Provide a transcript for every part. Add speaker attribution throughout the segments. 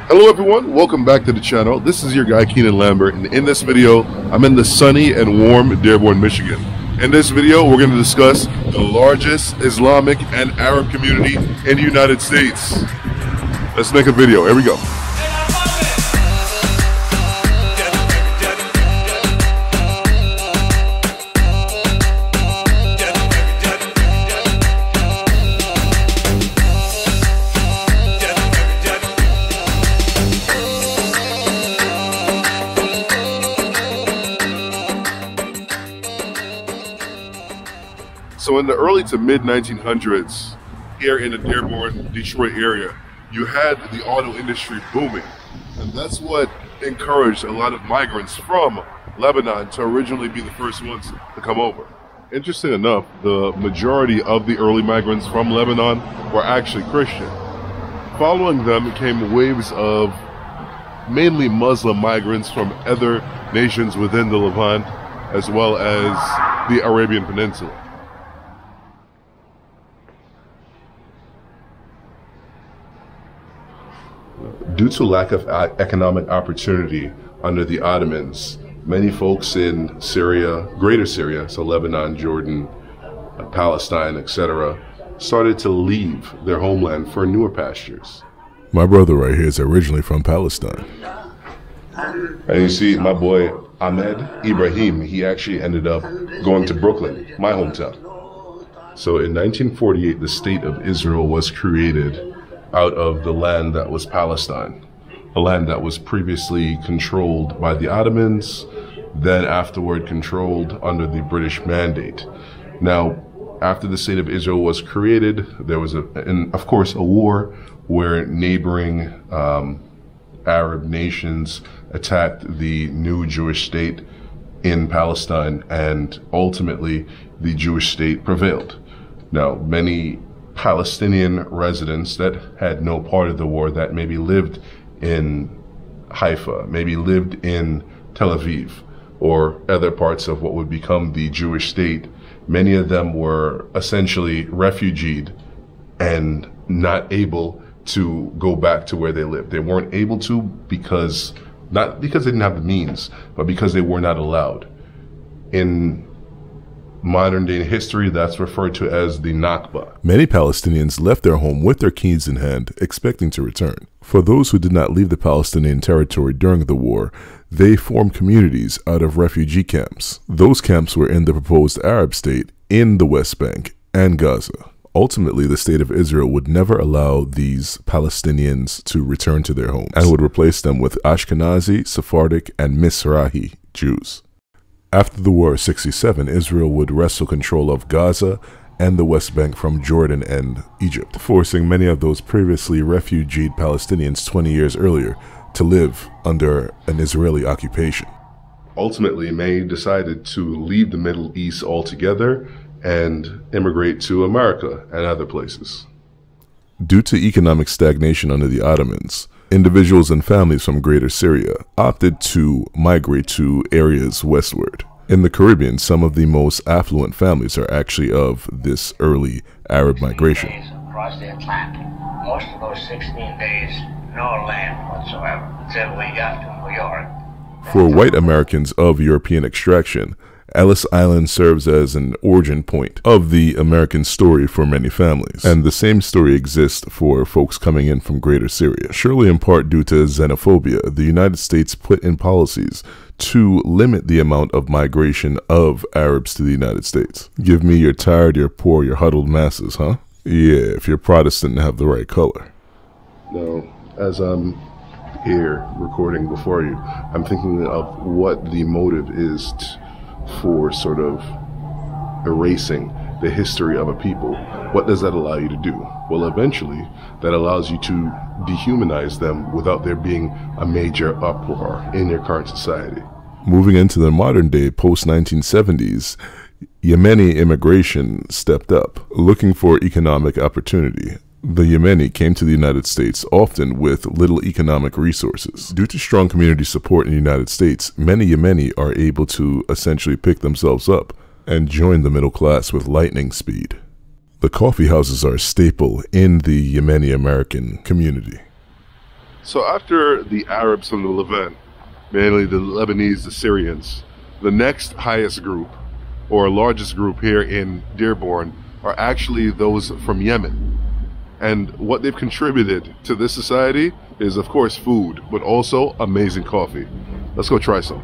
Speaker 1: Hello everyone, welcome back to the channel. This is your guy Keenan Lambert, and in this video I'm in the sunny and warm Dearborn, Michigan. In this video we're going to discuss the largest Islamic and Arab community in the United States. Let's make a video. Here we go. So in the early to mid 1900s, here in the Dearborn, Detroit area, you had the auto industry booming. And that's what encouraged a lot of migrants from Lebanon to originally be the first ones to come over. Interesting enough, the majority of the early migrants from Lebanon were actually Christian. Following them came waves of mainly Muslim migrants from other nations within the Levant, as well as the Arabian Peninsula. Due to lack of economic opportunity under the Ottomans, many folks in Syria, Greater Syria, so Lebanon, Jordan, Palestine, etc., started to leave their homeland for newer pastures. My brother right here is originally from Palestine. And you see my boy Ahmed Ibrahim, he actually ended up going to Brooklyn, my hometown. So in 1948, the State of Israel was created out of the land that was Palestine, a land that was previously controlled by the Ottomans, then afterward controlled under the British Mandate. Now, after the State of Israel was created, there was, of course, a war where neighboring Arab nations attacked the new Jewish state in Palestine, and ultimately the Jewish state prevailed. Now, many Palestinian residents that had no part of the war, that maybe lived in Haifa, maybe lived in Tel Aviv, or other parts of what would become the Jewish state, many of them were essentially refugeed and not able to go back to where they lived. They weren't able to because, not because they didn't have the means, but because they were not allowed. In modern day history, that's referred to as the Nakba. Many Palestinians left their home with their keys in hand, expecting to return. For those who did not leave the Palestinian territory during the war, they formed communities out of refugee camps. Those camps were in the proposed Arab state in the West Bank and Gaza. Ultimately, the State of Israel would never allow these Palestinians to return to their homes and would replace them with Ashkenazi, Sephardic, and Mizrahi Jews. After the War of '67, Israel would wrestle control of Gaza and the West Bank from Jordan and Egypt, forcing many of those previously refugeed Palestinians 20 years earlier to live under an Israeli occupation. Ultimately, many decided to leave the Middle East altogether and immigrate to America and other places. Due to economic stagnation under the Ottomans, individuals and families from Greater Syria opted to migrate to areas westward. In the Caribbean, some of the most affluent families are actually of this early Arab migration.
Speaker 2: Across the Atlantic. Most of those 16 days, no land whatsoever until we got to New York.
Speaker 1: For white Americans of European extraction, Ellis Island serves as an origin point of the American story for many families, and the same story exists for folks coming in from Greater Syria. Surely in part due to xenophobia, the United States put in policies to limit the amount of migration of Arabs to the United States. Give me your tired, your poor, your huddled masses, huh? Yeah, if you're Protestant and have the right color. Now, as I'm here recording before you, I'm thinking of what the motive is for sort of erasing the history of a people. What does that allow you to do? Well, eventually, that allows you to dehumanize them without there being a major uproar in your current society. Moving into the modern day, post-1970s, Yemeni immigration stepped up, looking for economic opportunity. The Yemeni came to the United States often with little economic resources. Due to strong community support in the United States, many Yemeni are able to essentially pick themselves up and join the middle class with lightning speed. The coffee houses are a staple in the Yemeni American community. So after the Arabs from the Levant, mainly the Lebanese, the Syrians, the next highest group or largest group here in Dearborn are actually those from Yemen. And what they've contributed to this society is, of course, food, but also amazing coffee. Let's go try some.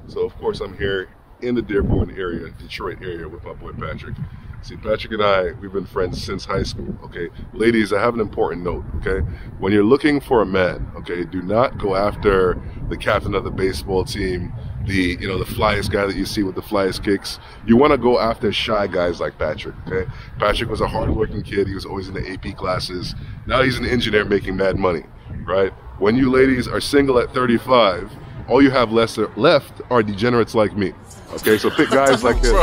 Speaker 1: So, of course, I'm here in the Dearborn area, Detroit area, with my boy Patrick. See, Patrick and I, we've been friends since high school, okay? Ladies, I have an important note, okay? When you're looking for a man, okay, do not go after the captain of the baseball team, the flyest guy that you see with the flyest kicks. You want to go after shy guys like Patrick, okay? Patrick was a hardworking kid. He was always in the AP classes. Now he's an engineer making mad money, right? When you ladies are single at 35, all you have left are degenerates like me, okay? So pick guys like him.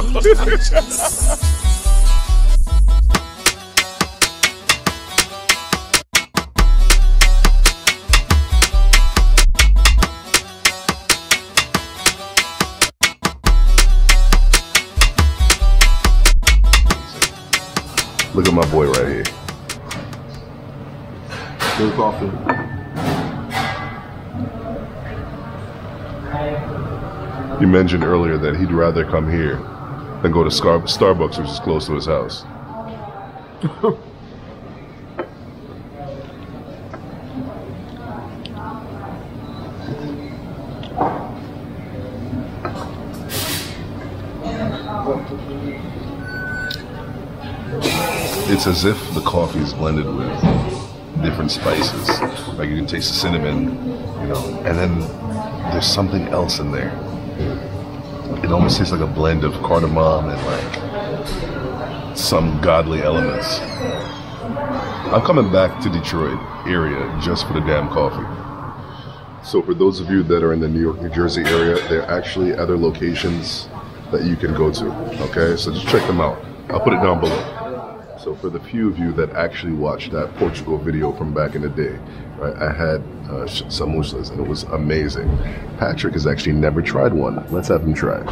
Speaker 1: Look at my boy right here.
Speaker 3: Good coffee.
Speaker 1: You mentioned earlier that he'd rather come here than go to Starbucks, which is close to his house. It's as if the coffee is blended with different spices. Like you can taste the cinnamon, and then there's something else in there. It almost tastes like a blend of cardamom and like some godly elements. I'm coming back to Detroit area just for the damn coffee. So for those of you that are in the New York, New Jersey area, there are actually other locations that you can go to, okay? So just check them out. I'll put it down below. So for the few of you that actually watched that Portugal video from back in the day, right, I had samosas and it was amazing. Patrick has actually never tried one. Let's have him try it.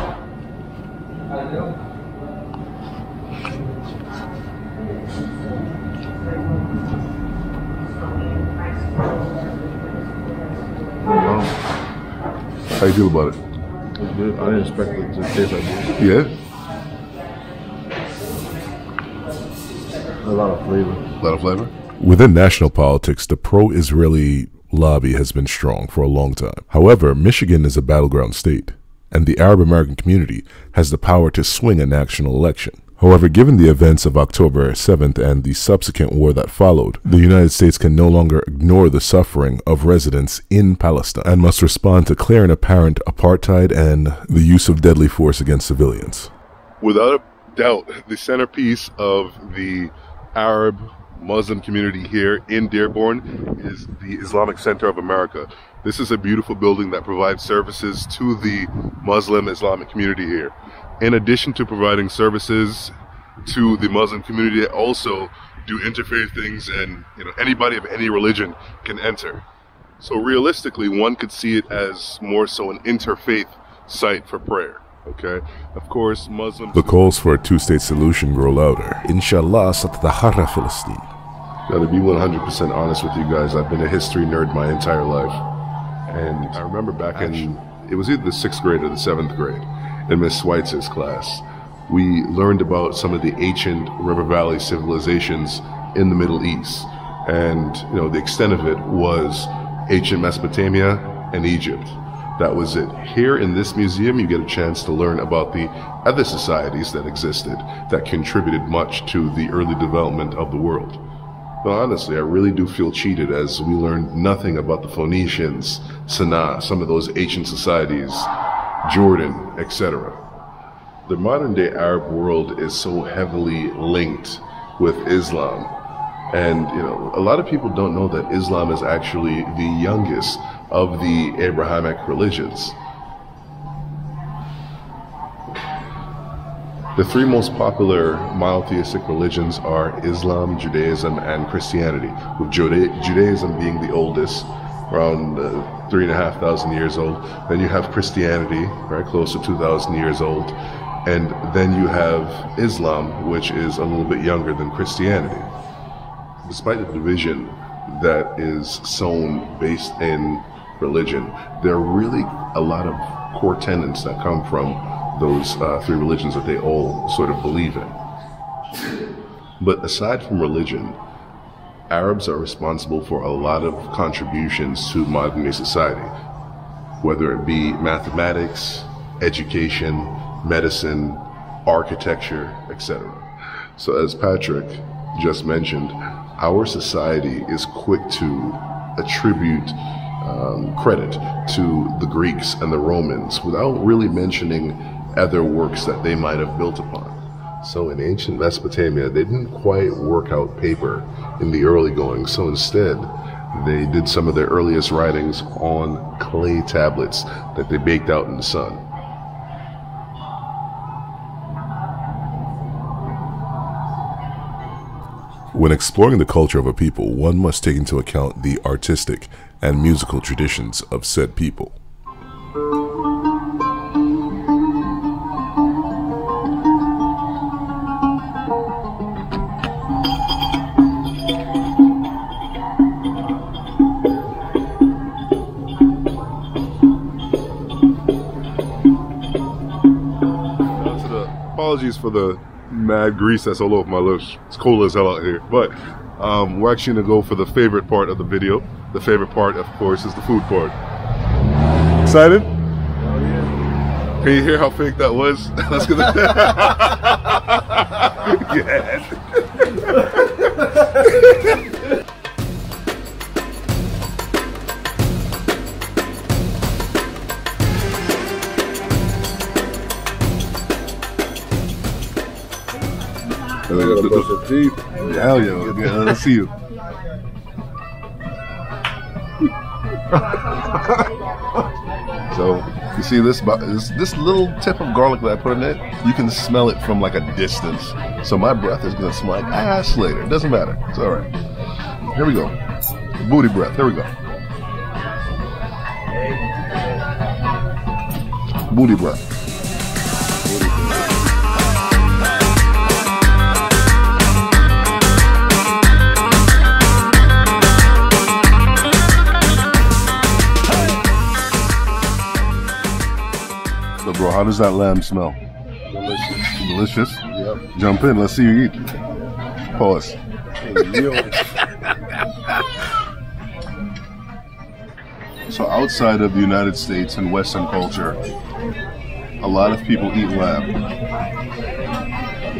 Speaker 1: How you feel about it?
Speaker 3: It's good. I didn't expect it to taste like this.
Speaker 1: Yeah?
Speaker 3: A lot of flavor.
Speaker 1: A lot of flavor?
Speaker 4: Within national politics, the pro-Israeli lobby has been strong for a long time. However, Michigan is a battleground state, and the Arab American community has the power to swing a national election. However, given the events of October 7th and the subsequent war that followed, the United States can no longer ignore the suffering of residents in Palestine and must respond to clear and apparent apartheid and the use of deadly force against civilians.
Speaker 1: Without a doubt, the centerpiece of the Arab Muslim community here in Dearborn is the Islamic Center of America. This is a beautiful building that provides services to the Muslim Islamic community here. In addition to providing services to the Muslim community, they also do interfaith things, and anybody of any religion can enter. So realistically, one could see it as more so an interfaith site for prayer. Okay, of course, Muslims.
Speaker 4: The calls for a two-state solution grow louder. Inshallah, satadahara Palestine.
Speaker 1: Now, to be 100% honest with you guys, I've been a history nerd my entire life. And I remember back in, it was either the 6th grade or the 7th grade, in Miss Schweitzer's class, we learned about some of the ancient river valley civilizations in the Middle East. And, the extent of it was ancient Mesopotamia and Egypt. That was it. Here in this museum, you get a chance to learn about the other societies that existed that contributed much to the early development of the world. But honestly, I really do feel cheated as we learned nothing about the Phoenicians, Sana'a, some of those ancient societies, Jordan, etc. The modern day Arab world is so heavily linked with Islam. And, a lot of people don't know that Islam is actually the youngest of the Abrahamic religions. The three most popular monotheistic religions are Islam, Judaism, and Christianity, with Judaism being the oldest, around 3,500 years old. Then you have Christianity, right, close to 2,000 years old. And then you have Islam, which is a little bit younger than Christianity. Despite the division that is sown based in religion, there are really a lot of core tenets that come from those three religions that they all sort of believe in. But aside from religion, Arabs are responsible for a lot of contributions to modern day society, whether it be mathematics, education, medicine, architecture, etc. So as Patrick just mentioned, our society is quick to attribute credit to the Greeks and the Romans without really mentioning other works that they might have built upon. So in ancient Mesopotamia, they didn't quite work out paper in the early going, so instead they did some of their earliest writings on clay tablets that they baked out in the sun.
Speaker 4: When exploring the culture of a people, one must take into account the artistic and musical traditions of said people.
Speaker 1: Apologies for the mad grease that's all over my lips. It's cold as hell out here. But we're actually gonna go for the favorite part of the video. The favorite part, of course, is the food part. Excited? Oh, yeah. Can you hear how fake that was? Let's get the yes. Hell yeah, let's see you. So you see this little tip of garlic that I put in it, you can smell it from like a distance. So my breath is gonna smell like ass later. It doesn't matter. It's all right. Here we go. Booty breath. Here we go. Booty breath. So bro, how does that lamb smell?
Speaker 3: Delicious.
Speaker 1: Delicious?
Speaker 3: Yep.
Speaker 1: Jump in, let's see you eat. Pause. So outside of the United States and Western culture, a lot of people eat lamb.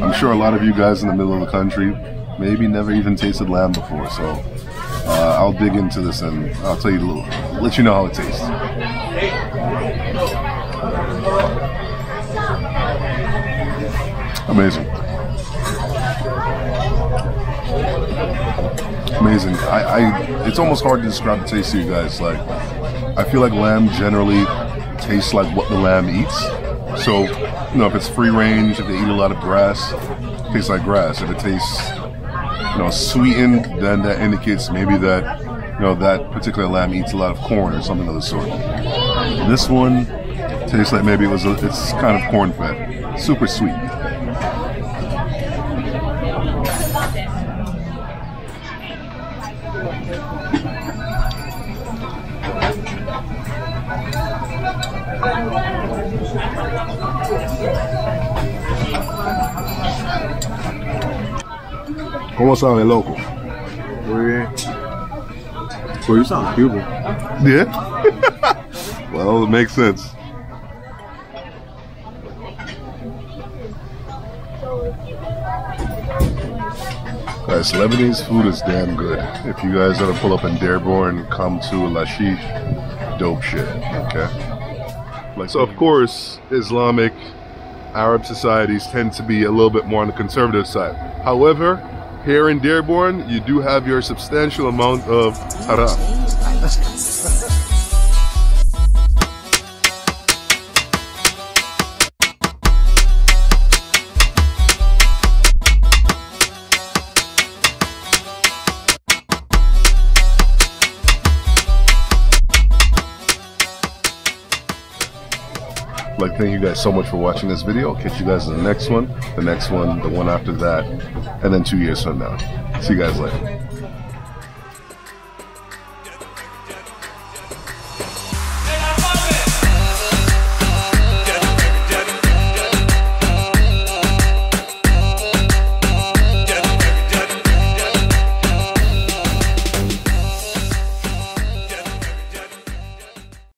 Speaker 1: I'm sure a lot of you guys in the middle of the country maybe never even tasted lamb before, so I'll dig into this and I'll tell you let you know how it tastes. Amazing. Amazing. It's almost hard to describe the taste to you guys. Like, I feel like lamb generally tastes like what the lamb eats. So, you know, if it's free range, if they eat a lot of grass, it tastes like grass. If it tastes, you know, sweetened, then that indicates maybe that, you know, that particular lamb eats a lot of corn or something of the sort. This one tastes like maybe it's kind of corn fed. Super sweet. ¿Cómo sabe, loco?
Speaker 3: Muy bien. Well, you sound Cuban.
Speaker 1: Yeah? Well, it makes sense. Guys, Lebanese food is damn good. If you guys ever pull up in Dearborn, come to Lashish, dope shit, okay? So of course, Islamic, Arab societies tend to be a little bit more on the conservative side. However, here in Dearborn, you do have your substantial amount of haram. Like, thank you guys so much for watching this video. I'll catch you guys in the next one, the one after that, and then 2 years from now. See you guys later.